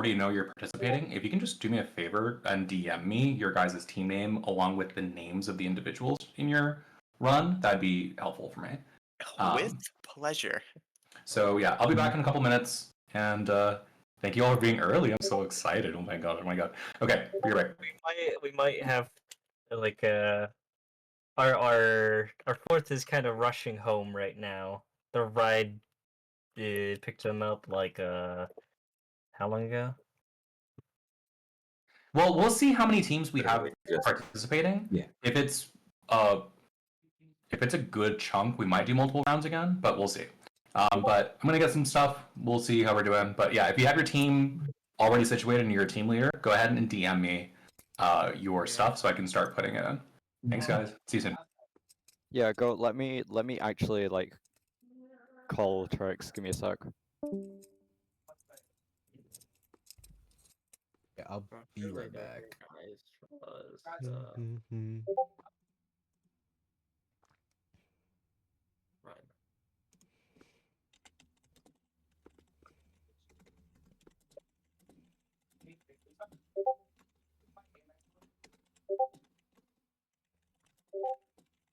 already know you're participating, if you can just do me a favor and DM me your guys' team name along with the names of the individuals in your run, that'd be helpful for me. With pleasure. So yeah, I'll be back in a couple minutes, and thank you all for being early. I'm so excited. Oh my god. Oh my god. Okay, be right back. We might have like our fourth is kind of rushing home right now. The ride picked him up like how long ago? Well, we'll see how many teams we have participating. Yeah. If it's a good chunk, we might do multiple rounds again, but we'll see. But I'm gonna get some stuff. We'll see how we're doing. But yeah, if you have your team already situated and you're a team leader, go ahead and DM me your stuff so I can start putting it in. Thanks, guys. See you soon. Yeah, go. Let me actually like call Trix. Give me a sec. Yeah, I'll be right back.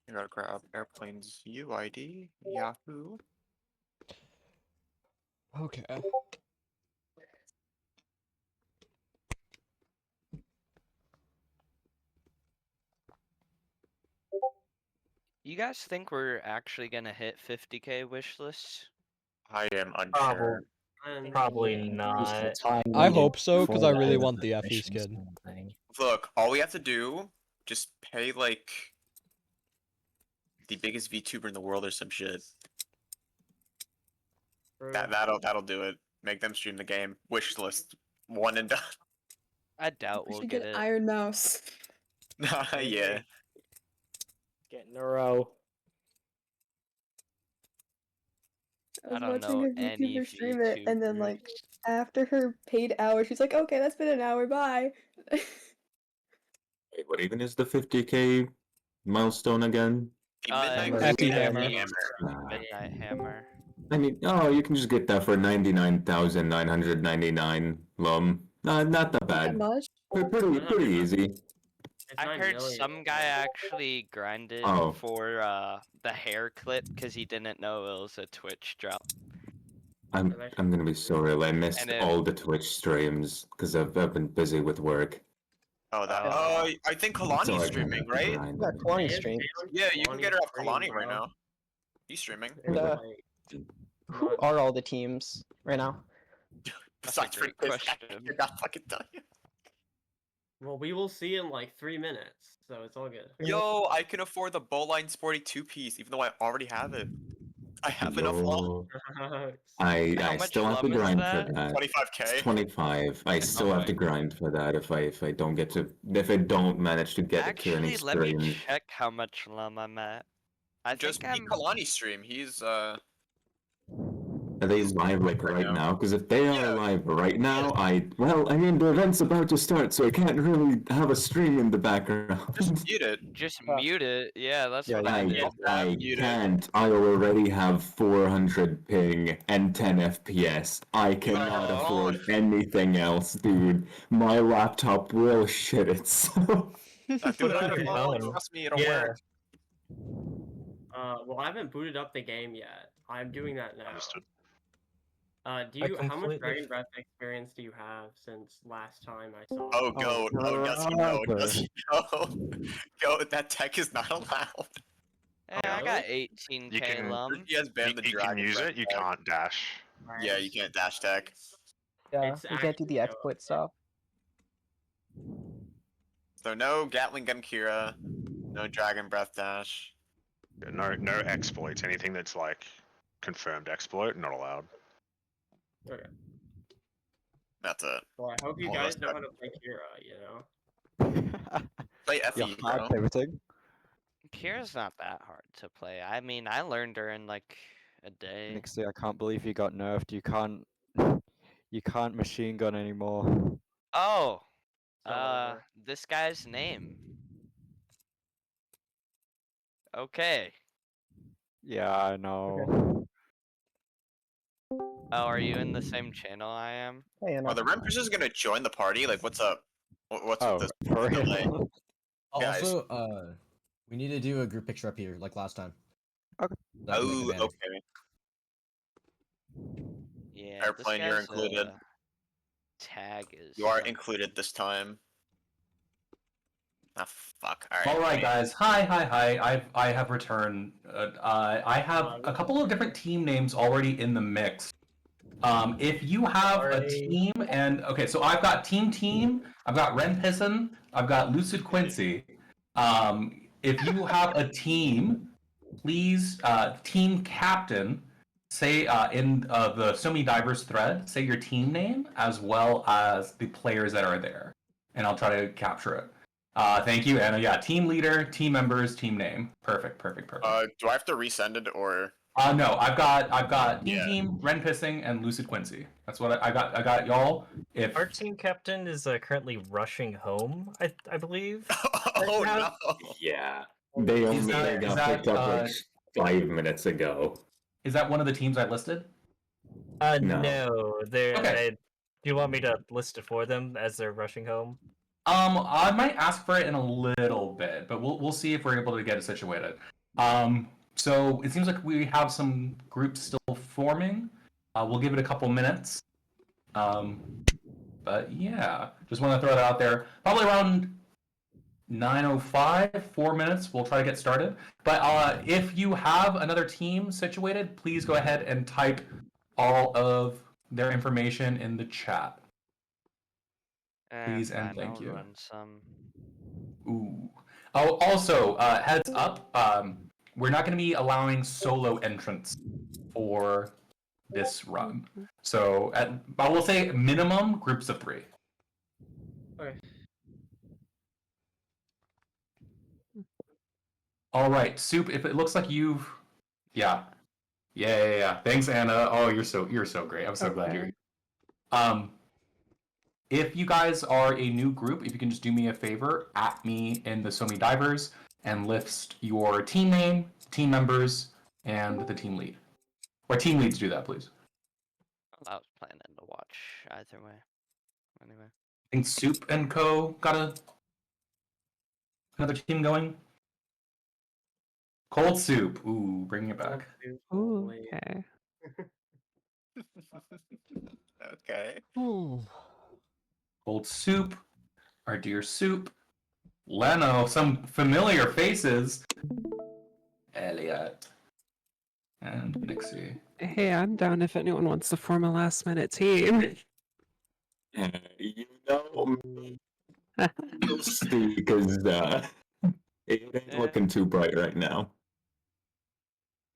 You gotta grab airplane's UID, Yahoo. Okay. You guys think we're actually gonna hit 50k wish lists? I am unsure. Probably not. I hope so, because I really want the FE skin. Look, all we have to do, just pay like the biggest VTuber in the world or some shit. That'll do it. Make them stream the game. Wish list, one and done. I doubt we'll get it. Iron Mouse. Yeah. Get in a row. I was don't watching know a any VTuber stream it, and then VTubers. like after her paid hour, she's like, "Okay, that's been an hour. Bye." Wait, what even is the 50k milestone again? FE Hammer. Midnight Hammer. I mean, you can just get that for 99,999 lum. Not that That bad. much? Pretty easy. I heard some guy actually grinded for the hair clip because he didn't know it was a Twitch drop. I'm gonna be so real. I missed all the Twitch streams because I've been busy with work. Oh, I think Kalani's streaming, right? Yeah, Kalani streams. Yeah, you can get her up Kalani right now. He's streaming. And, who are all the teams right now? Besides for this, I got fucking done. Well, we will see in like 3 minutes, so it's all good. Yo, I can afford the Bowline Sporty 2-piece, even though I already have it. I have enough love. I still have to grind for that. 25k. It's 25. I still have to grind for that if I don't manage to get it to any Actually, let stream. me check how much lum I'm at. I just think beat Kalani stream. He's Are they live like right now? Because if they are live right now, the event's about to start, so I can't really have a stream in the background. Just mute it. Just mute it. Yeah, that's what I did. I can't. I already have 400 ping and 10 FPS. I cannot afford anything else, dude. My laptop will shit itself. Trust me, it'll work. Well, I haven't booted up the game yet. I'm doing that now. How much Dragon Breath experience do you have since last time I saw? Oh, goat. Oh, yes, you know. Yes, you know. Goat, that tech is not allowed. Hey, I got 18k lum. He has banned the You Dragon can use Breath it, you tech. can't dash. Yeah, you can't dash tech. Yeah, we can't do the exploit stuff. So no Gatling Gun Kira, no Dragon Breath dash. No exploits. Anything that's like confirmed exploit, not allowed. Okay. That's it. Well, I hope you guys know how to play Kira, you know? Play FE, bro. Everything. Kira's not that hard to play. I mean, I learned her in like a day. Nixie, I can't believe you got nerfed. You can't machine gun anymore. Oh, this guy's name. Okay. Yeah, I know. Oh, are you in the same channel I am? Hey, Anna. Are the Ren pushers gonna join the party? Like, what's up? What's with this for delay? real? Guys. Also, we need to do a group picture up here like last time. Okay. So I can make the Oh, banner. okay. Yeah. Airplane, you're included. Tag is. You are included this time. Ah, fuck. All right. All right, guys. Hi. I have returned. I have a couple of different team names already in the mix. If you have a team and okay, so I've got Team, I've got Ren Pisson, I've got Lucid Quincy. If you have a team, please, team captain, say in the So Many Divers thread, say your team name as well as the players that are there, and I'll try to capture it. Thank you, Anna. Yeah, team leader, team members, team name. Perfect. Do I have to resend it or? No, I've got team, Ren Pissing, and Lucid Quincy. That's what I got. I got y'all. If Our team captain is currently rushing home, I believe. Oh no! Yeah, they only got picked up like 5 minutes ago. Is that one of the teams I listed? No. They're. Okay. Do you want me to list it for them as they're rushing home? I might ask for it in a little bit, but we'll see if we're able to get it situated. So it seems like we have some groups still forming. We'll give it a couple minutes. But yeah, just want to throw that out there. Probably around 9:05, 4 minutes. We'll try to get started. But if you have another team situated, please go ahead and type all of their information in the chat. Please and thank you. Run some. Ooh. Oh, also, heads up, we're not going to be allowing solo entrants for this run. So, I will say minimum groups of 3. Okay. All right, Soup. If it looks like you've, yeah. Thanks, Anna. Oh, you're so great. I'm so glad you're here. If you guys are a new group, if you can just do me a favor, at me in the So Many Divers and list your team name, team members, and the team lead. Or team leads do that, please. I was planning to watch either way. Anyway. I think Soup and Co. got another team going. Cold Soup. Ooh, bringing it back. Ooh, okay. Okay. Ooh. Cold Soup. Our dear Soup. Leno. Some familiar faces. Elliot. And Nixie. Hey, I'm down if anyone wants to form a last-minute team. You know me. You'll see, because it ain't looking too bright right now.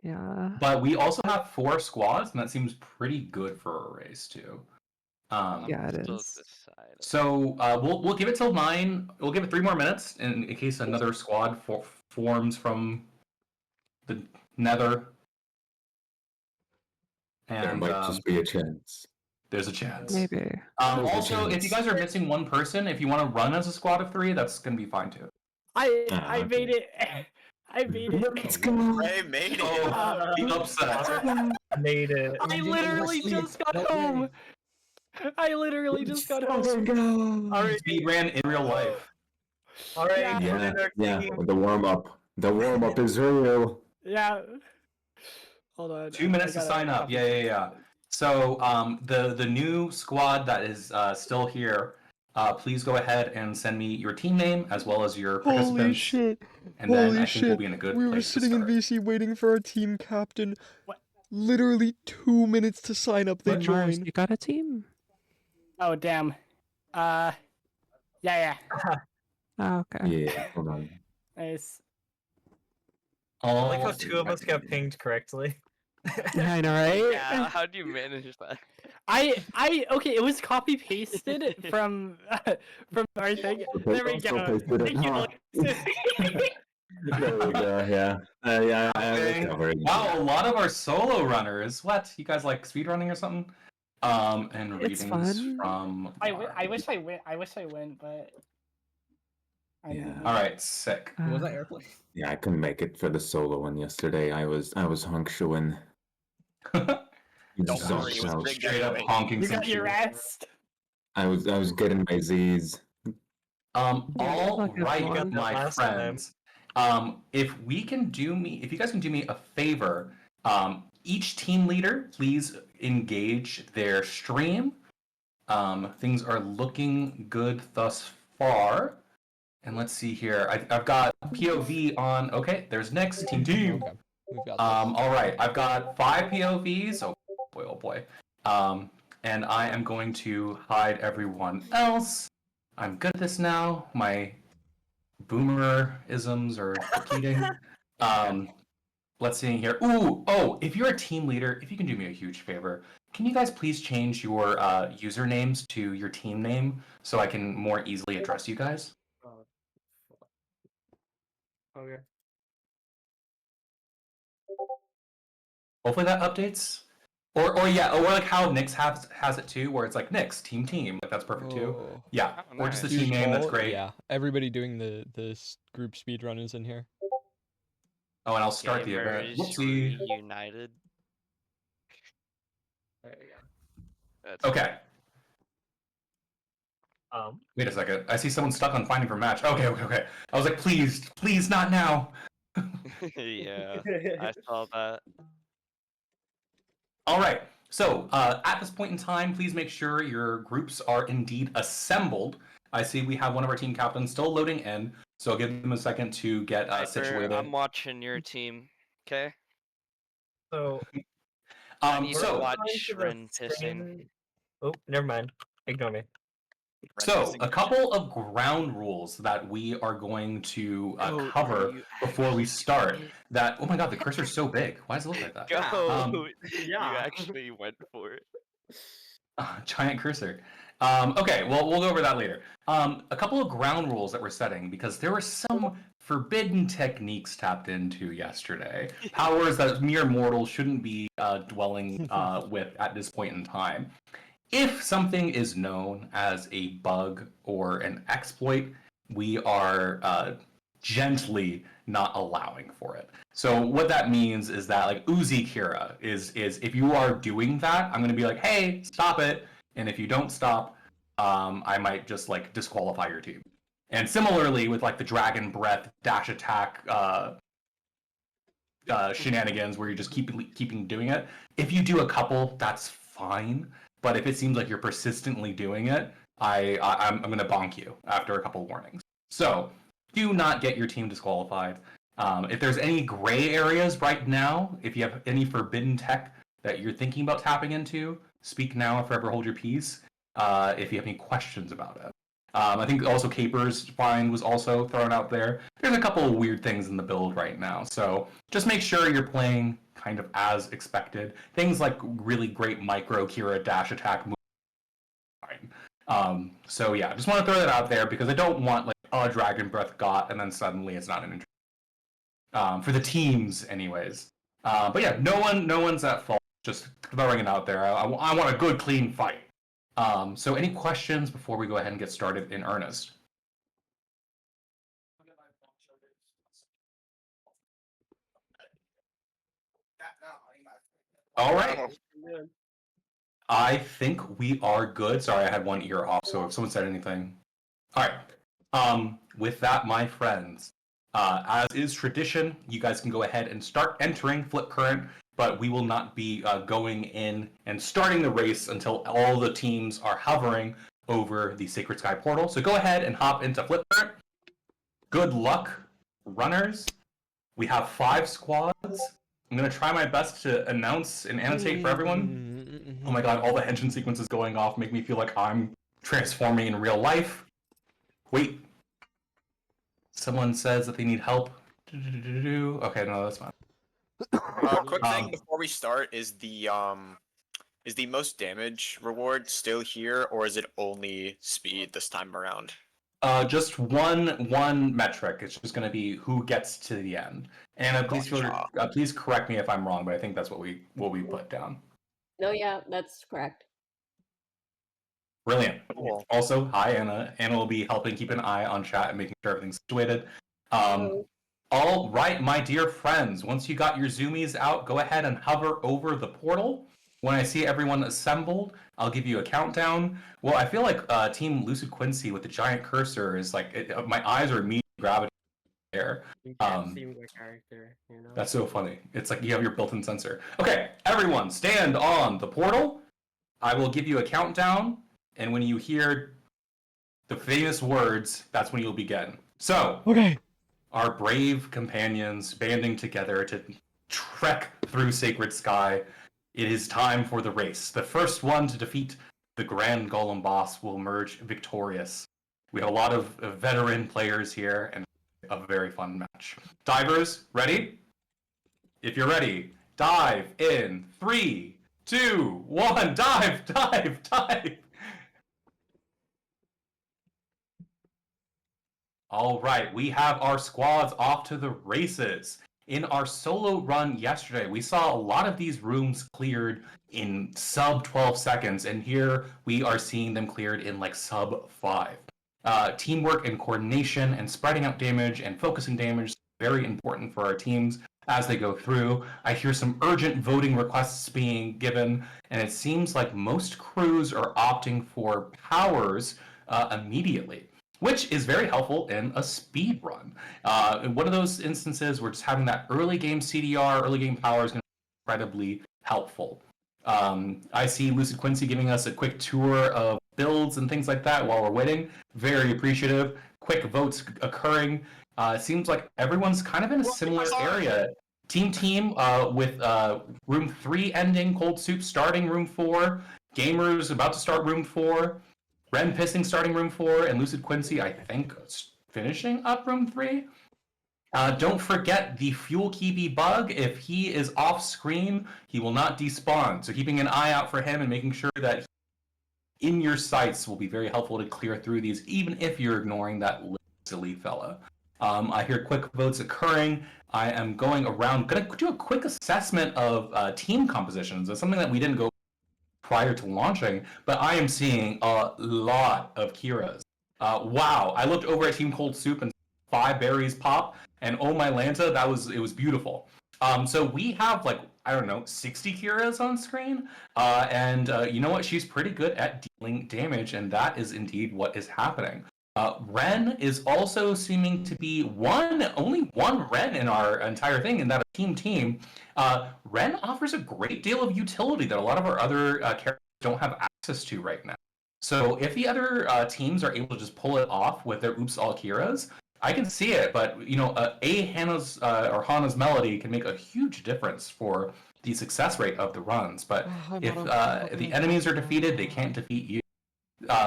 Yeah. But we also have 4 squads, and that seems pretty good for a race too. Yeah, it is. So we'll give it till 9. We'll give it 3 more minutes in case another squad forms from the Nether. And there might just be a chance. There's a chance. Maybe. Also, if you guys are missing one person, if you want to run as a squad of 3, that's gonna be fine too. I made it. I made it. Let's go. I made it. Oh, be upset. I made it. I literally just got home. I literally just got home. All right, speed ran in real life. All right, Yeah. The warm up. The warm up is real. Yeah. Hold on. 2 minutes to sign up. Yeah. So the new squad that is still here, please go ahead and send me your team name as well as your participants. Holy shit! And then I think we'll be in a good We were place to sitting in start. VC waiting for our team captain. Literally 2 minutes to sign up. They joined. You got a team? Oh damn. Yeah. Oh, okay. Yeah, hold on. Nice. I like how 2 of us got pinged correctly. Yeah, I know, right? Yeah, how do you manage that? Okay, it was copy pasted from our thing. There we go. Thank you, There we go, yeah. Okay. Wow, a lot of our solo runners. What? You guys like speedrunning or something? And It's readings fun. from. I wish I went, but. All right, sick. Was that airplane? Yeah, I couldn't make it for the solo one yesterday. I was hunkshoeing. Don't worry, it was Zonked out. rigged Straight up anyway. honking You some got your cheers. rest. I was getting my Z's. All Fuck is right, one. my Last time. friends. If you guys can do me a favor, each team leader, please engage their stream. Things are looking good thus far. And let's see here. I've got POV on. Okay, there's Nick's team. Okay, we've got this. All right, I've got 5 POVs. Oh boy, oh boy. And I am going to hide everyone else. I'm good at this now. My boomer-isms are repeating. Let's see here. If you're a team leader, if you can do me a huge favor, can you guys please change your usernames to your team name so I can more easily address you guys? Okay. Hopefully that updates. Or like how Nyx has it too, where it's like Nyx, team, like that's perfect too. Oh. Yeah, Oh, or just the nice. team name, that's All- great. Yeah, everybody doing the group speedrun is in here. Oh, and I'll start the event. Gaymers Whoopsie. Reunited. There you go. That's Okay. Wait a second. I see someone stuck on finding for match. Okay. I was like, please, not now. yeah, I saw that. All right. So at this point in time, please make sure your groups are indeed assembled. I see we have one of our team captains still loading in, so I'll give them a second to get situated. I'm watching your team. Okay. So, I need to so watch According to the Ren pissing. stream- Oh, never mind. Ignore me. So, a couple of ground rules that we are going to cover before we start. That, oh my god, the cursor's so big. Why does it look like that? Go. Yeah. You actually went for it. Giant cursor. Okay, well, we'll go over that later. A couple of ground rules that we're setting, because there were some forbidden techniques tapped into yesterday. Powers that mere mortals shouldn't be dwelling with at this point in time. If something is known as a bug or an exploit, we are gently not allowing for it. So what that means is that, like, Uzi Kira is if you are doing that, I'm going to be like, hey, stop it. And if you don't stop, I might just like disqualify your team. And similarly with like the Dragon Breath dash attack shenanigans where you're just keeping doing it. If you do a couple, that's fine. But if it seems like you're persistently doing it, I'm going to bonk you after a couple warnings. So do not get your team disqualified. If there's any gray areas right now, if you have any forbidden tech that you're thinking about tapping into, speak now or forever hold your peace. If you have any questions about it. I think also Caper's find was also thrown out there. There's a couple of weird things in the build right now, so just make sure you're playing kind of as expected. Things like really great micro Kira dash attack move. So yeah, just want to throw that out there because I don't want like Dragon Breath got and then suddenly it's not an interest. For the teams, anyways. But yeah, no one's at fault. Just throwing it out there. I want a good, clean fight. So any questions before we go ahead and get started in earnest? All right. I think we are good. Sorry, I had one ear off, so if someone said anything. All right. With that, my friends, as is tradition, you guys can go ahead and start entering Flip Current, but we will not be going in and starting the race until all the teams are hovering over the Sacred Sky portal. So go ahead and hop into Flip Current. Good luck, runners. We have 5 squads. I'm going to try my best to announce and annotate for everyone. Oh my god, all the henshin sequences going off make me feel like I'm transforming in real life. Wait. Someone says that they need help. Okay, no, that's fine. Quick thing before we start, is the most damage reward still here, or is it only speed this time around? Just one metric. It's just going to be who gets to the end. And please correct me if I'm wrong, but I think that's what we put down. No, yeah, that's correct. Brilliant. Cool. Also, hi Anna. Anna will be helping keep an eye on chat and making sure everything's situated. All right, my dear friends. Once you got your zoomies out, go ahead and hover over the portal. When I see everyone assembled, I'll give you a countdown. Well, I feel like Team Lucid Quincy with the giant cursor is like my eyes are immediately gravitating there. You can't see my character, you know? That's so funny. It's like you have your built-in sensor. Okay, everyone, stand on the portal. I will give you a countdown, and when you hear the famous words, that's when you'll begin. So, Okay. our brave companions banding together to trek through Sacred Sky. It is time for the race. The first one to defeat the Grand Golem boss will emerge victorious. We have a lot of veteran players here and a very fun match. Divers, ready? If you're ready, dive in 3, 2, 1, dive, dive, dive. All right, we have our squads off to the races. In our solo run yesterday, we saw a lot of these rooms cleared in sub 12 seconds, and here we are seeing them cleared in like sub 5. Teamwork and coordination and spreading out damage and focusing damage is very important for our teams as they go through. I hear some urgent voting requests being given, and it seems like most crews are opting for powers immediately, which is very helpful in a speed run. In one of those instances where just having that early game CDR, early game power is going to be incredibly helpful. I see Lucid Quincy giving us a quick tour of builds and things like that while we're waiting. Very appreciative. Quick votes occurring. It seems like everyone's kind of in a similar area. Team with room 3 ending, Cold Soup starting room 4, Gaymers about to start room 4, Ren Pissing starting room 4, and Lucid Quincy, I think, finishing up room 3. Don't forget the Fuel Keepy bug. If he is off screen, he will not despawn. So keeping an eye out for him and making sure that in your sights will be very helpful to clear through these, even if you're ignoring that silly fella. I hear quick votes occurring. I am going around, going to do a quick assessment of team compositions. It's something that we didn't go prior to launching, but I am seeing a lot of Kiras. Wow, I looked over at Team Cold Soup and 5 berries pop, and oh my Lanta, it was beautiful. So we have like, I don't know, 60 Kiras on screen, and you know what? She's pretty good at dealing damage, and that is indeed what is happening. Ren is also seeming to be only one Ren in our entire thing, and that team. Ren offers a great deal of utility that a lot of our other characters don't have access to right now. So if the other teams are able to just pull it off with their Oops All Kiras, I can see it, but you know, Hana's or Hana's Melody can make a huge difference for the success rate of the runs. But if the enemies are defeated, they can't defeat you.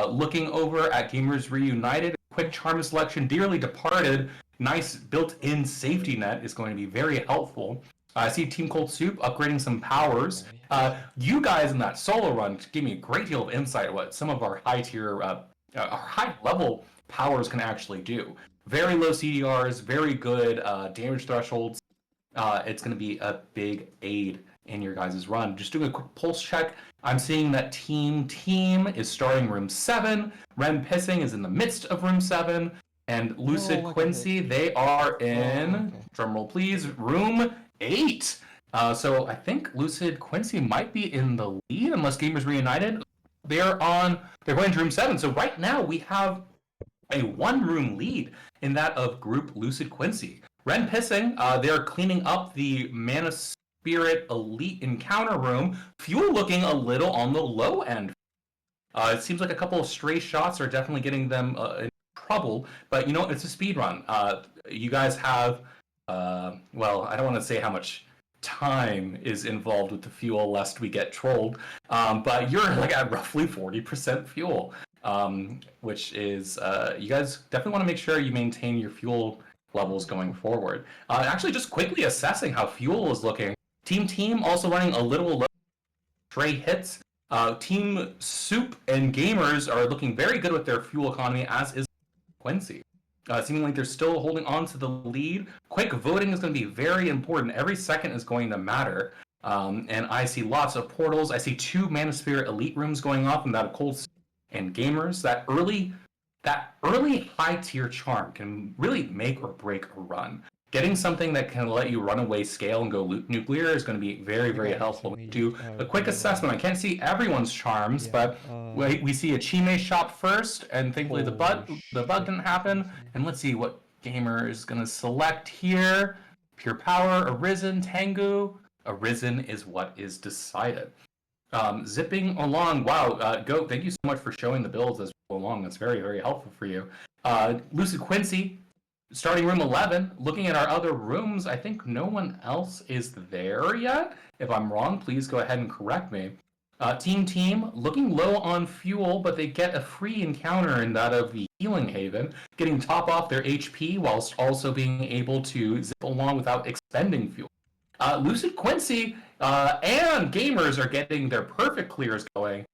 Looking over at Gamers Reunited, quick charm selection, Dearly Departed, nice built-in safety net is going to be very helpful. I see Team Cold Soup upgrading some powers. You guys in that solo run gave me a great deal of insight what some of our high-tier, our high-level powers can actually do. Very low CDRs, very good damage thresholds. It's going to be a big aid in your guys' run. Just doing a quick pulse check. I'm seeing that Team is starting room 7. Ren Pissing is in the midst of room 7. And Lucid Quincy, they are in, drumroll please, room 8. So I think Lucid Quincy might be in the lead, unless Gamers Reunited. They're going to room 7. So right now we have a 1-room lead in that of Group Lucid Quincy. Ren Pissing, they're cleaning up the Mana Spirit Elite Encounter room. Fuel looking a little on the low end. It seems like a couple of stray shots are definitely getting them in trouble, but you know, it's a speed run. You guys have, well, I don't want to say how much time is involved with the fuel lest we get trolled, but you're like at roughly 40% fuel, which is, you guys definitely want to make sure you maintain your fuel levels going forward. Actually, just quickly assessing how fuel is looking. Team also running a little low, stray hits. Team Soup and Gamers are looking very good with their fuel economy, as is Quincy. Seeming like they're still holding on to the lead. Quick voting is going to be very important. Every second is going to matter. And I see lots of portals. I see 2 Mana Sphere Elite rooms going off, and that of Cold Soup and Gamers. That early high tier charm can really make or break a run. getting something that can let you run away scale and go nuclear is going to be very, very helpful. Do a quick assessment. I can't see everyone's charms, but we see a Chime shop first, and thankfully the bug didn't happen. And let's see what Gamer is going to select here. Pure Power, Arisen, Tengu. Arisen is what is decided. Zipping along, wow, Goat, thank you so much for showing the builds as we go along. That's very, very helpful for you. Lucid Quincy, starting room 11. Looking at our other rooms, I think no one else is there yet. If I'm wrong, please go ahead and correct me. Team, looking low on fuel, but they get a free encounter in that of the Healing Haven, getting top off their HP whilst also being able to zip along without expending fuel. Lucid Quincy and Gaymers are getting their perfect clears going,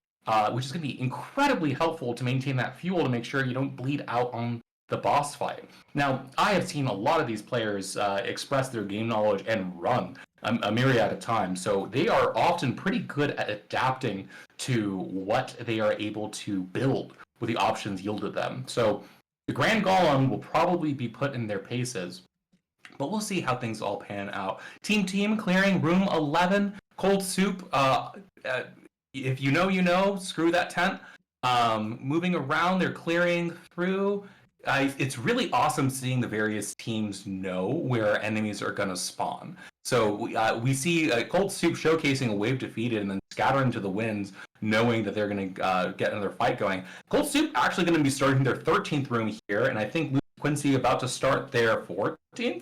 which is going to be incredibly helpful to maintain that fuel to make sure you don't bleed out on the boss fight. Now, I have seen a lot of these players express their game knowledge and run a myriad of times, so they are often pretty good at adapting to what they are able to build with the options yielded them. So the Grand Golem will probably be put in their paces, but we'll see how things all pan out. Team clearing room 11. Cold Soup, if you know, you know, screw that tent. Moving around, they're clearing through. It's really awesome seeing the various teams know where enemies are going to spawn. So we see Cold Soup showcasing a wave defeated and then scattering to the winds, knowing that they're going to get another fight going. Cold Soup actually going to be starting their 13th room here, and I think Quincy about to start their 14th.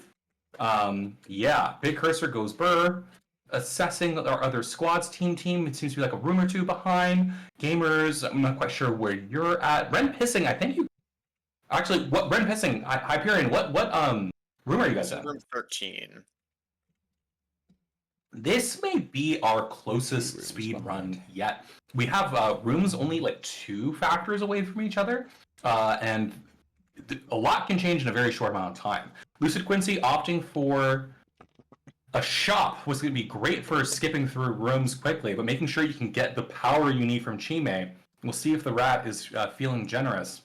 Yeah, big cursor goes Burr. Assessing our other squads, team, it seems to be like a room or two behind. Gamers, I'm not quite sure where you're at. Ren Pissing, I think you... Actually, what Ren Pissing, Hyperion, what room are you guys at? Room 13. This may be our closest speed run yet. We have rooms only like 2 factors away from each other, and a lot can change in a very short amount of time. Lucid Quincy opting for a shop was going to be great for skipping through rooms quickly, but making sure you can get the power you need from Chime. We'll see if the rat is feeling generous.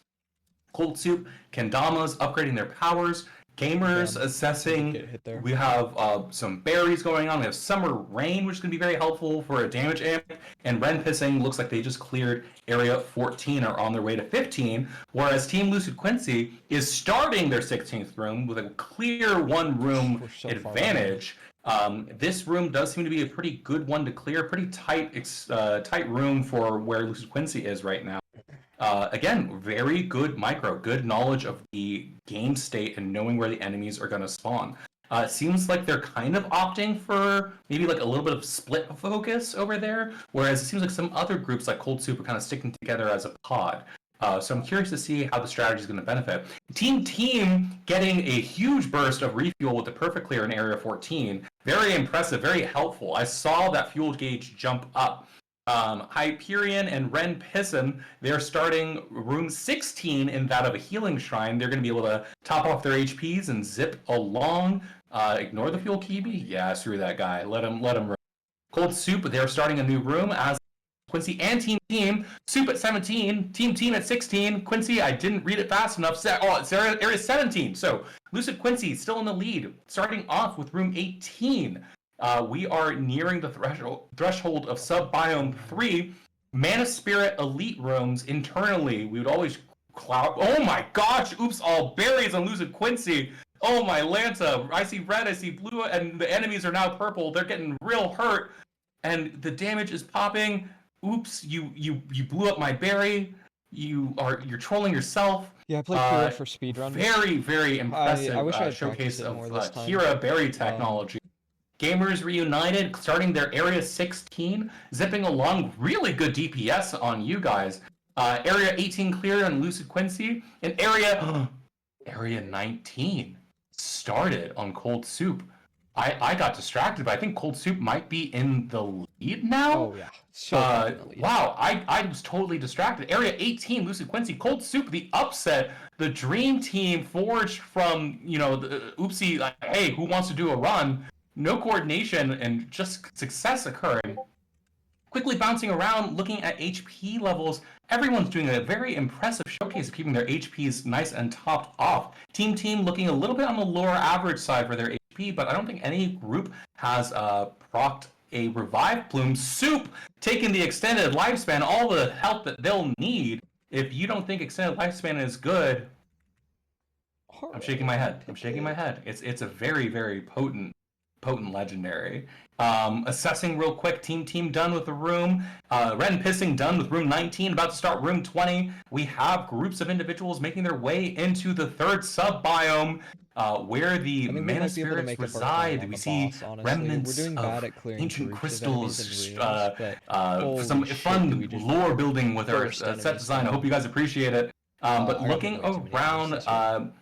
Cold Soup, Kendamas upgrading their powers. Gamers assessing. We have some berries going on. We have Summer Rain, which is going to be very helpful for a damage amp. And Ren Pissing looks like they just cleared area 14, are on their way to 15. Whereas Team Lucid Quincy is starting their 16th room with a clear 1 room advantage. This room does seem to be a pretty good one to clear. Pretty tight room for where Lucid Quincy is right now. Again, very good micro, good knowledge of the game state and knowing where the enemies are going to spawn. It seems like they're kind of opting for maybe like a little bit of split focus over there, whereas it seems like some other groups like Cold Soup are kind of sticking together as a pod. So I'm curious to see how the strategy is going to benefit. Team getting a huge burst of refuel with the perfect clear in Area 14. Very impressive, very helpful. I saw that fuel gauge jump up. Hyperion and Ren Pissin, they're starting room 16 in that of a healing shrine. They're going to be able to top off their HPs and zip along. Ignore the fuel Kibi? Yeah, screw that guy. Let him run. Cold Soup, they're starting a new room as Quincy and Team. Soup at 17, Team at 16. Quincy, I didn't read it fast enough. It's area 17. So Lucid Quincy still in the lead, starting off with room 18. We are nearing the threshold of sub-biome 3. Mana Spirit elite rooms internally. We would always cloud. Oh my gosh! Oops! All berries on Lucid Quincy. Oh my Lanta! I see red. I see blue, and the enemies are now purple. They're getting real hurt, and the damage is popping. Oops! You blew up my berry. You're trolling yourself. Yeah, I played Kira for Speedrun. Very, very impressive I wish I had showcase practiced it of more this time. Kira berry technology. Gamers reunited, starting their Area 16, zipping along. Really good DPS on you guys. Area 18 cleared on Lucid Quincy, and Area 19 started on Cold Soup. I got distracted, but I think Cold Soup might be in the lead now. Oh yeah, so in the lead. Wow, I was totally distracted. Area 18, Lucid Quincy, Cold Soup, the upset, the dream team forged from the oopsie. Like, hey, who wants to do a run? No coordination and just success occurring. quickly bouncing around, looking at HP levels. Everyone's doing a very impressive showcase of keeping their HPs nice and topped off. Team looking a little bit on the lower average side for their HP, but I don't think any group has procced a revive plume. Soup taking the extended lifespan, all the help that they'll need. If you don't think extended lifespan is good, I'm shaking my head. It's a very, very potent legendary. Assessing real quick, team done with the room. Ren Pissing done with room 19, about to start room 20. We have groups of individuals making their way into the third sub-biome, where the mana spirits reside. We see remnants of ancient crystals, some fun lore building with our set design. I hope you guys appreciate it. But looking around,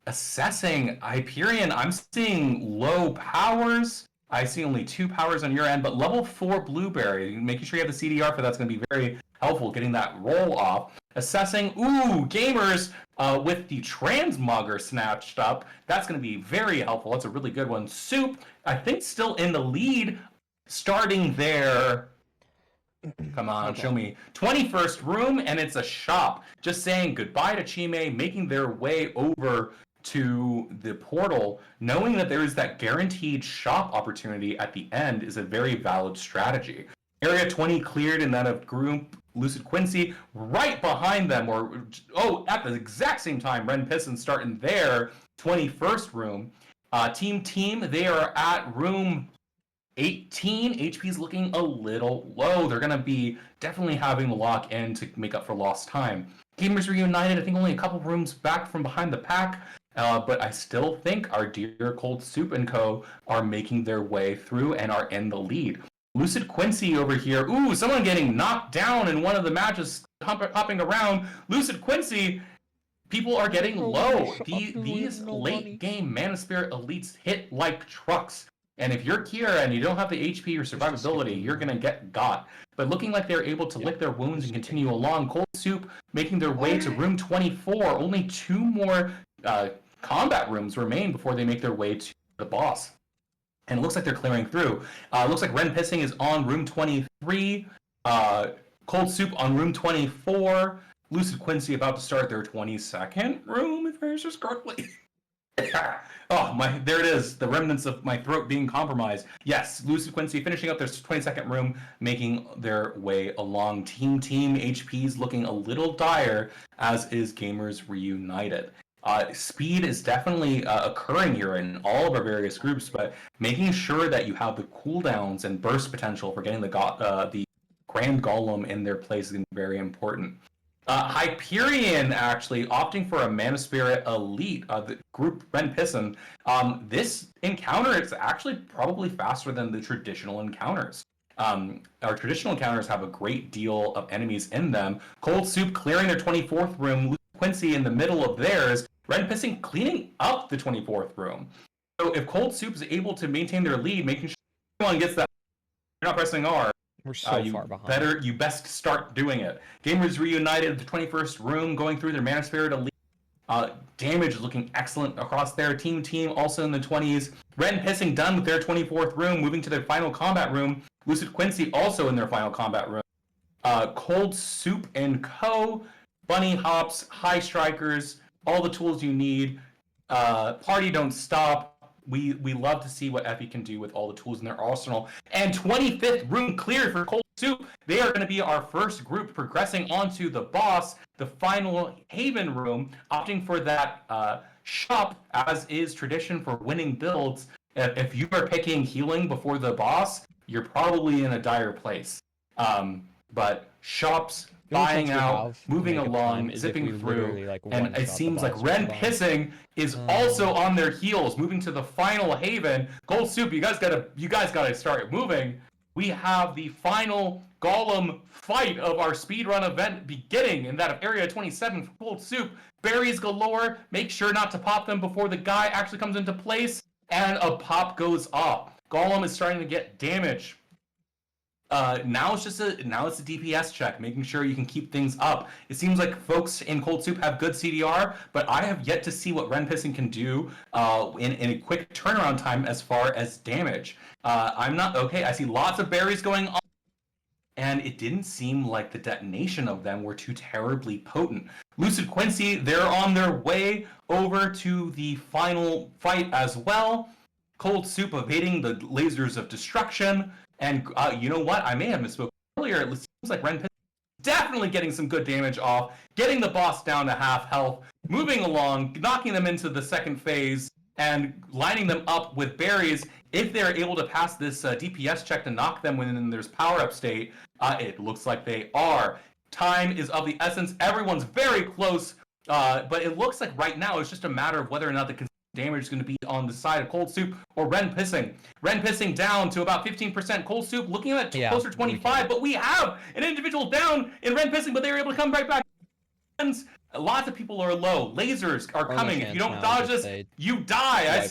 assessing Hyperion, I'm seeing low powers. I see only 2 powers on your end, but level 4 Blueberry, making sure you have the CDR for that's going to be very helpful, getting that roll off. Assessing, Gamers with the Transmogger snatched up. That's going to be very helpful. That's a really good one. Soup, I think, still in the lead, starting there. Come on, show me. 21st room, and it's a shop. Just saying goodbye to Chime, making their way over to the portal, knowing that there is that guaranteed shop opportunity at the end is a very valid strategy. Area 20 cleared, and that of group Lucid Quincy right behind them, at the exact same time, Ren Piston starting their 21st room. Team, they are at room 18. HP's looking a little low. They're going to be definitely having to lock in to make up for lost time. Gamers Reunited, I think only a couple rooms back from behind the pack. But I still think our dear Cold Soup and Co. are making their way through and are in the lead. Lucid Quincy over here. Someone getting knocked down in one of the matches, hopping around. Lucid Quincy, people are getting low. These late game Mana Spirit elites hit like trucks. And if you're Kira and you don't have the HP or survivability, you're going to get got. But looking like they're able to lick their wounds and continue along. Cold Soup making their way to room 24. Only 2 more combat rooms remain before they make their way to the boss. And it looks like they're clearing through. Looks like Ren Pissing is on room 23. Cold Soup on room 24. Lucid Quincy about to start their 22nd room, if I remember correctly. There it is. The remnants of my throat being compromised. Yes, Lucid Quincy finishing up their 22nd room, making their way along. Team HP's looking a little dire, as is Gamers Reunited. Speed is definitely occurring here in all of our various groups, but making sure that you have the cooldowns and burst potential for getting the Grand Golem in their place is going to be very important. Hyperion actually opting for a Mana Spirit Elite, the group Ren Pisson. This encounter is actually probably faster than the traditional encounters. Our traditional encounters have a great deal of enemies in them. Cold Soup clearing their 24th room, Quincy in the middle of theirs, Ren Pissing cleaning up the 24th room. So if Cold Soup is able to maintain their lead, making sure everyone gets that, you're not pressing R. We're so far behind. You best start doing it. Gamers Reunited, the 21st room, going through their Mana Spirit Elite. Damage is looking excellent across their team also in the 20s. Ren Pissing done with their 24th room, moving to their final combat room. Lucid Quincy also in their final combat room. Cold Soup and Co. Bunny Hops, High Strikers, all the tools you need. Party Don't Stop. We love to see what Effie can do with all the tools in their arsenal. And 25th room cleared for Cold Soup. They are going to be our first group progressing onto the boss, the final Haven room, opting for that shop, as is tradition for winning builds. If you are picking healing before the boss, you're probably in a dire place. But shops, buying out, moving along, zipping through, and it seems like Ren Pissing is also on their heels, moving to the final Haven. Cold Soup, you guys gotta start moving. We have the final Golem fight of our speedrun event beginning in that of Area 27 for Cold Soup. Berries galore. Make sure not to pop them before the guy actually comes into place, and a pop goes off. Golem is starting to get damage. Now it's a DPS check, making sure you can keep things up. It seems like folks in Cold Soup have good CDR, but I have yet to see what Ren Pissing can do in a quick turnaround time as far as damage. I'm not okay. I see lots of berries going on. and it didn't seem like the detonation of them were too terribly potent. Lucid Quincy, they're on their way over to the final fight as well. Cold Soup evading the lasers of destruction, and you know what? I may have misspoken earlier. It seems like Ren Pissing definitely getting some good damage off, getting the boss down to half health, moving along, knocking them into the second phase, and lining them up with berries. If they're able to pass this DPS check to knock them when there's power-up state, it looks like they are. Time is of the essence. Everyone's very close, but it looks like right now it's just a matter of whether or not the damage is going to be on the side of Cold Soup or Ren Pissing. Ren Pissing down to about 15%. Cold Soup looking at closer to 25, but we have an individual down in Ren Pissing, but they were able to come right back. Lots of people are low. Lasers are coming. If you don't dodge this, you die.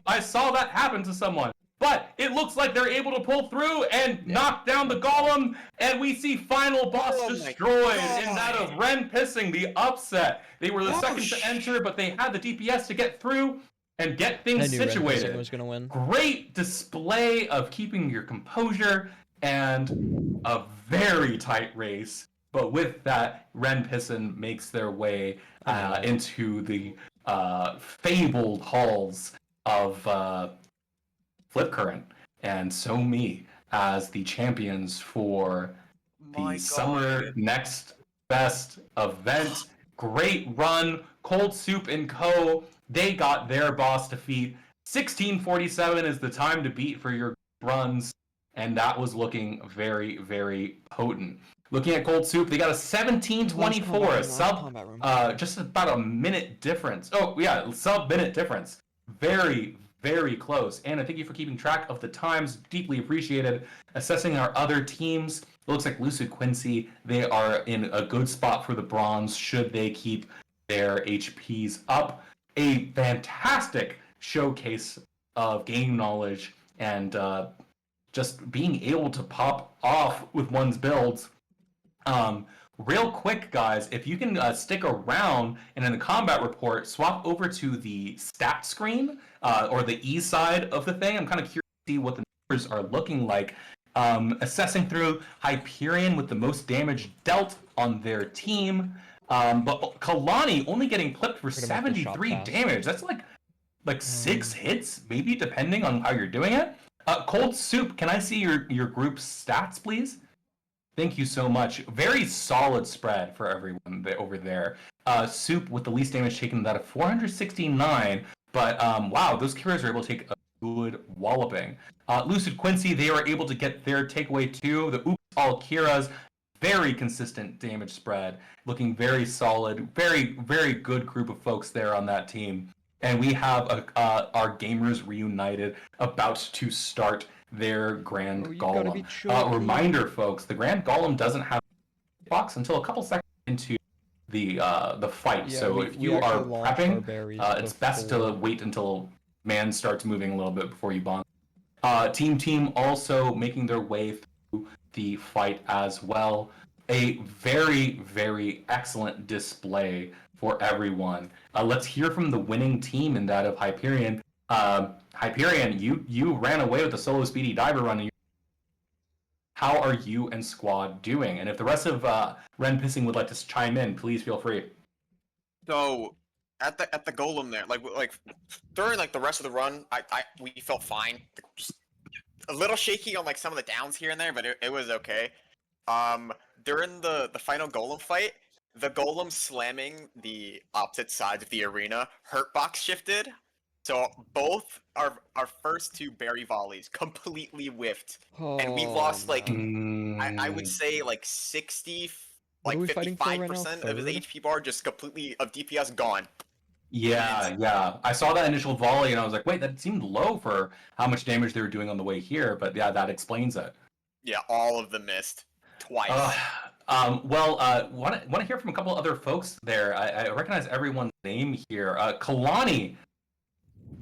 I saw that happen to someone. But it looks like they're able to pull through and knock down the golem, and we see final boss destroyed in that of Ren Pissing, the upset. They were the second to enter, but they had the DPS to get through and get things situated. Was gonna win. Great display of keeping your composure and a very tight race. But with that, Ren Pissing makes their way into the fabled halls of Flip Current and SoMe as the champions for the Summer Next Best event. Great run. Cold Soup and Co. They got their boss defeat. 1647 is the time to beat for your runs, and that was looking very, very potent. Looking at Cold Soup, they got a 17-24, a sub, just about a minute difference. Oh yeah, sub-minute difference. Very, very close. Anna, thank you for keeping track of the times. Deeply appreciated. Assessing our other teams, it looks like Lucid Quincy, they are in a good spot for the bronze should they keep their HPs up. A fantastic showcase of game knowledge and just being able to pop off with one's builds. Real quick, guys, if you can stick around and in the combat report, swap over to the stat screen or the E side of the thing. I'm kind of curious to see what the numbers are looking like. Assessing through Hyperion with the most damage dealt on their team. But Kalani only getting clipped for 73 damage. That's like 6 hits, maybe, depending on how you're doing it. Cold Soup, can I see your group's stats, please? Thank you so much. Very solid spread for everyone over there. Soup with the least damage taken, that of 469. But wow, those Kiras are able to take a good walloping. Lucid Quincy, they were able to get their takeaway too. The Oops All Kiras, very consistent damage spread, looking very solid. Very, very good group of folks there on that team. And we have our Gamers Reunited about to start their Grand Golem. Reminder, folks, the Grand Golem doesn't have a box until a couple seconds into the fight. Yeah, so if you are prepping, it's best to before. wait until man starts moving a little bit before you bond. Team also making their way through the fight as well. A very, very excellent display for everyone. Let's hear from the winning team in that of Hyperion. Hyperion, you ran away with the solo speedy diver run. How are you and squad doing? And if the rest of Ren Pissing would like to chime in, please feel free. So at the golem there, like during like the rest of the run, we felt fine. Just a little shaky on like some of the downs here and there, but it was okay. During the final golem fight, the golem slamming the opposite sides of the arena, hurt box shifted. So both our first 2 berry volleys completely whiffed, and we lost like I would say like 60, like 55% of his HP bar just completely of DPS gone. Yeah. I saw that initial volley and I was like, wait, that seemed low for how much damage they were doing on the way here. But yeah, that explains it. Yeah, all of them missed twice. Want to hear from a couple other folks there. I recognize everyone's name here. Kalani.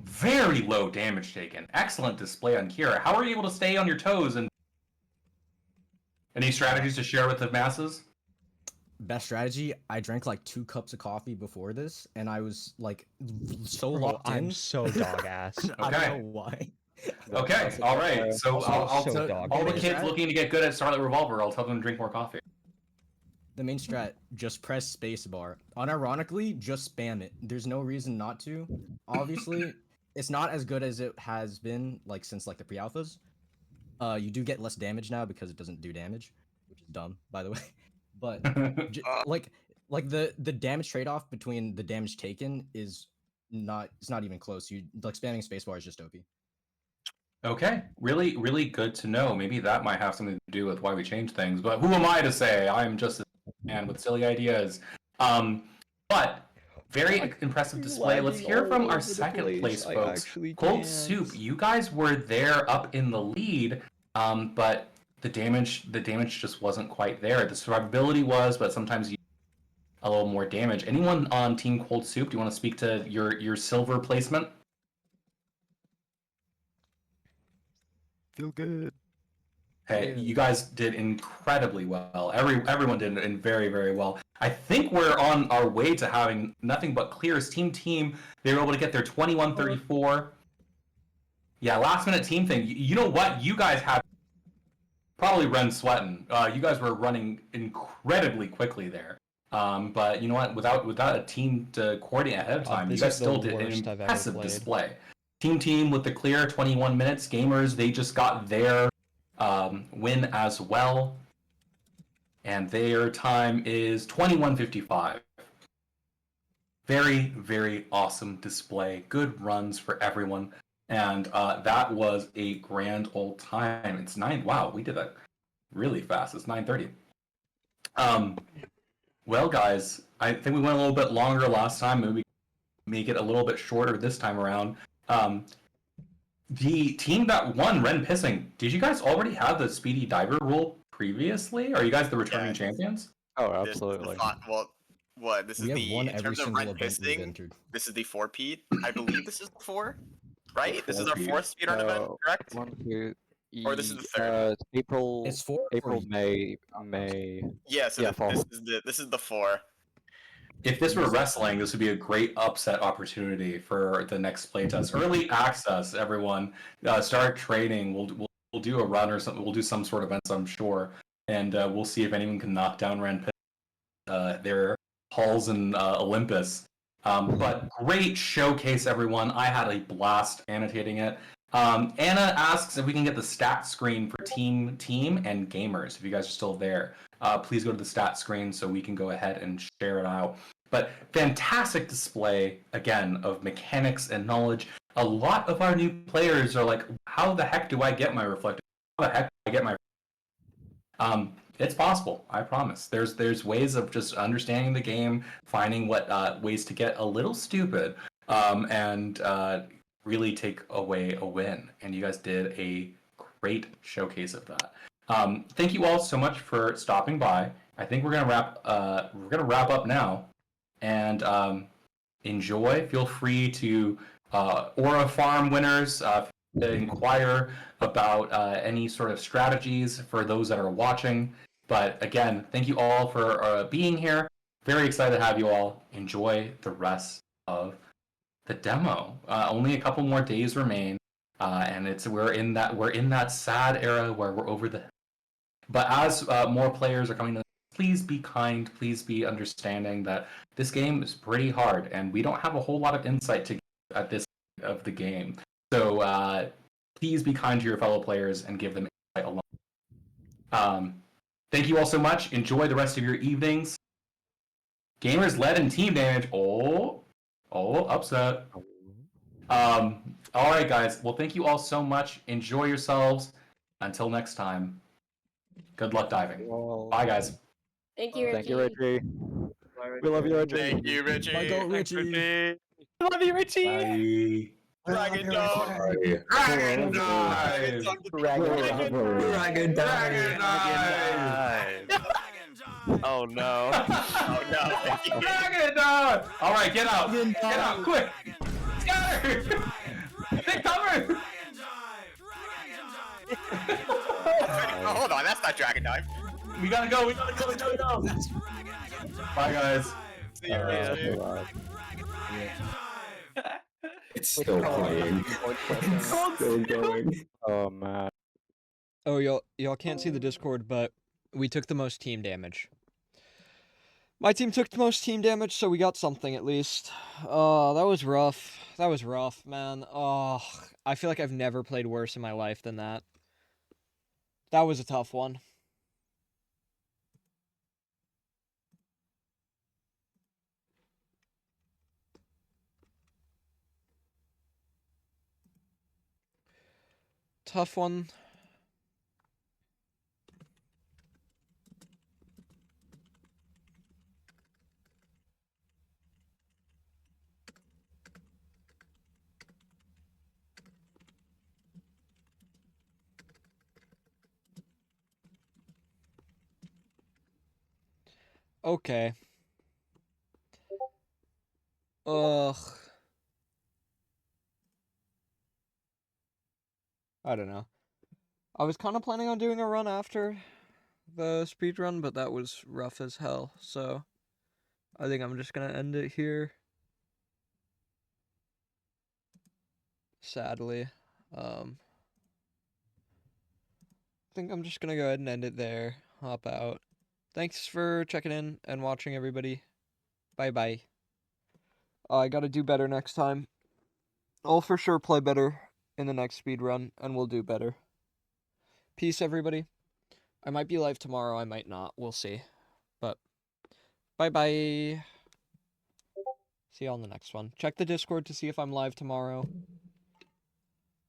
Very low damage taken. Excellent display on Kira. How are you able to stay on your toes? And any strategies to share with the masses? Best strategy, I drank like 2 cups of coffee before this, and I was like so locked in. I'm so dog ass. I don't know why. Okay, all right. So I'll so tell dog. all the Main kids strat? looking to get good at Starlight Revolver. I'll tell them to drink more coffee. The main strat, just press spacebar. Unironically, just spam it. There's no reason not to. Obviously, it's not as good as it has been like since like the pre-alphas. You do get less damage now because it doesn't do damage, which is dumb, by the way. But like the damage trade-off between the damage taken is not even close. You like spamming spacebar is just OP. Okay, really, really good to know. Maybe that might have something to do with why we changed things. But who am I to say? I'm just a man with silly ideas. But very impressive display. Let's hear from our second place folks. Cold Soup, you guys were there up in the lead, but the damage just wasn't quite there. The survivability was, but sometimes you a little more damage. Anyone on Team Cold Soup? Do you want to speak to your silver placement? Feel good. Hey, you guys did incredibly well. Everyone did very, very well. I think we're on our way to having nothing but clears. Team, they were able to get their 21-34. Yeah, last minute team thing. You know what? You guys have probably run sweating. You guys were running incredibly quickly there. But you know what? Without a team to coordinate ahead of time, you guys still did an impressive display. Team with the clear 21 minutes. Gaymers, they just got their win as well, and their time is 21:55. Very, very awesome display. Good runs for everyone, and that was a grand old time. It's 9. Wow, we did that really fast. It's 9:30. Well, guys, I think we went a little bit longer last time. Maybe make it a little bit shorter this time around. The team that won, Ren Pissing, did you guys already have the Speedy Diver rule previously? Are you guys the returning champions? Oh, absolutely. This is the in terms of Ren Pissing. This is the 4P. I believe this is the 4, right? This is our 4th speedrun event, correct? 1, 2, or this is the 3rd. April. It's 4. April, May. Yeah, so this is the 4. If this were wrestling, this would be a great upset opportunity for the next playtest. Early access, everyone. Start trading. We'll do a run or something. We'll do some sort of events, I'm sure, and we'll see if anyone can knock down Ren their halls in Olympus. But great showcase, everyone. I had a blast annotating it. Anna asks if we can get the stat screen for team and Gaymers. If you guys are still there, please go to the stat screen so we can go ahead and share it out. But fantastic display, again, of mechanics and knowledge. A lot of our new players are like, how the heck do I get my reflector? How the heck do I get my... It's possible, I promise. There's ways of just understanding the game, finding what ways to get a little stupid, and really take away a win. And you guys did a great showcase of that. Thank you all so much for stopping by. I think we're gonna wrap up now, and enjoy. Feel free to Aura Farm winners to inquire about any sort of strategies for those that are watching. But again, thank you all for being here. Very excited to have you all. Enjoy the rest of the demo. Only a couple more days remain, and we're in that sad era where we're over the. But as more players are coming in, please be kind. Please be understanding that this game is pretty hard, and we don't have a whole lot of insight to get at this of the game. So please be kind to your fellow players and give them insight alone. Thank you all so much. Enjoy the rest of your evenings. Gaymers led in team damage. Oh, upset. All right, guys. Well, thank you all so much. Enjoy yourselves. Until next time. Good luck diving. Bye, guys. Thank you, Richie. Thank you, Richie. We love you, Richie. Thank you, Richie. Bye, go, Richie. I love you, Richie. Bye. Dragon Dog. Dragon dive. Dragon dive. Oh no. Oh no. Dragon dive. All right, get out. Get out, quick. Scatter. Take cover. Oh, hold on, that's not Dragon Dive. We gotta go. Bye, guys. See you, Richie. It's It's still playing. It's still going. Oh man. Oh, y'all can't see the Discord, but we took the most team damage. My team took the most team damage, so we got something at least. Oh, that was rough. That was rough, man. Oh, I feel like I've never played worse in my life than that. That was a tough one. Tough one. Okay. Ugh. I don't know. I was kind of planning on doing a run after the speed run, but that was rough as hell, so I think I'm just gonna end it here. Sadly. I think I'm just gonna go ahead and end it there. Hop out. Thanks for checking in and watching, everybody. Bye-bye. I gotta do better next time. I'll for sure play better in the next speed run, and we'll do better. Peace, everybody. I might be live tomorrow, I might not. We'll see. But, bye-bye. See you on the next one. Check the Discord to see if I'm live tomorrow.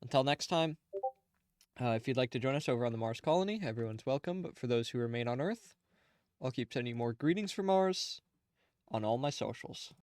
Until next time, if you'd like to join us over on the Mars Colony, everyone's welcome. But for those who remain on Earth, I'll keep sending you more greetings from Mars on all my socials.